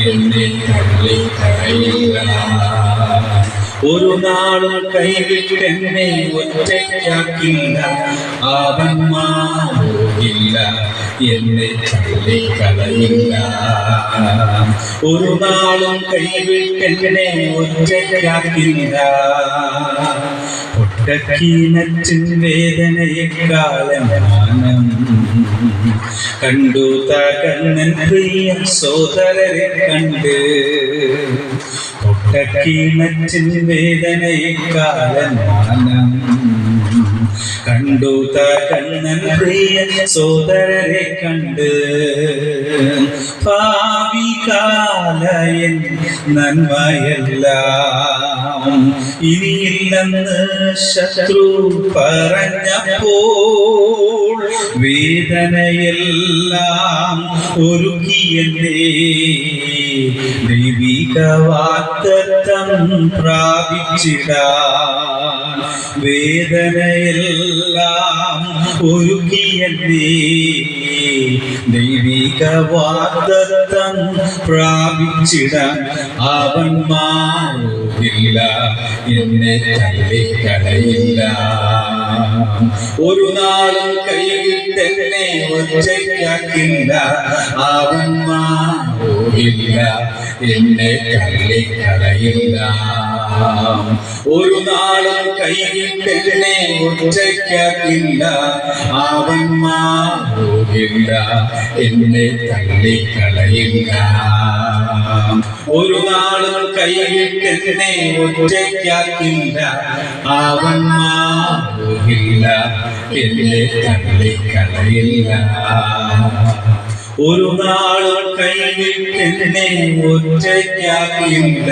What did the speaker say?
എന്നെ തള്ളിക്കളയില്ല ഒരു നാളും കൈവിട്ടെന്നെ ഒറ്റയ്ക്കാക്കില്ല അവൻ മാറില്ല എന്നെ തള്ളിക്കളയില്ല ഒരു നാളും കൈവിട്ടെന്നെ ഒറ്റയ്ക്കാക്കില്ല ഒട്ടക്കീനറ്റിൻ വേദനയെക്കാലം മാനം കണ്ടു തകർന്നൻ പ്രിയ സോദരരെ കണ്ട് ഒട്ടക്കീനറ്റിൻ വേദനയെക്കാലം മാനം കണ്ടു തകർന്നൻ പ്രിയ സോദരരെ കണ്ട് ഭാവികാലയൻ നന്മയെല്ലാം ഇനിയില്ലെന്ന് ശത്രു പറഞ്ഞപ്പോൾ വേദനയെല്ലാം ഒരുക്കിയെന്നേ ദൈവിക വാഗ്ദത്തം പ്രാപിച്ചിടാൻ വേദനയെല്ലാം ഒരുക്കിയെന്നേ ദൈവിക വാഗ്ദത്തം പ്രാപിച്ചിടാൻ അവൻ മാറില്ല എന്നെ തള്ളിക്കളയില്ല ഒരു നാളും കൈവിട്ടെന്നെ ഒറ്റയ്ക്കാക്കില്ല അവൻ മാറില്ല എന്നെ തള്ളിക്കളയില്ല ഒരു നാളും കൈവിട്ടെന്നെ ഒറ്റയ്ക്കാക്കില്ല അവൻ മാറില്ല എന്നെ തള്ളിക്കളയില്ല ഒരു നാളും കൈവിട്ടെന്നെ ഒറ്റയ്ക്കാക്കില്ല അവൻ മാറില്ല എന്നെ തള്ളിക്കളയില്ല ഒരു നാളും കൈവിട്ടെന്നെ ഒറ്റയ്ക്കാക്കില്ല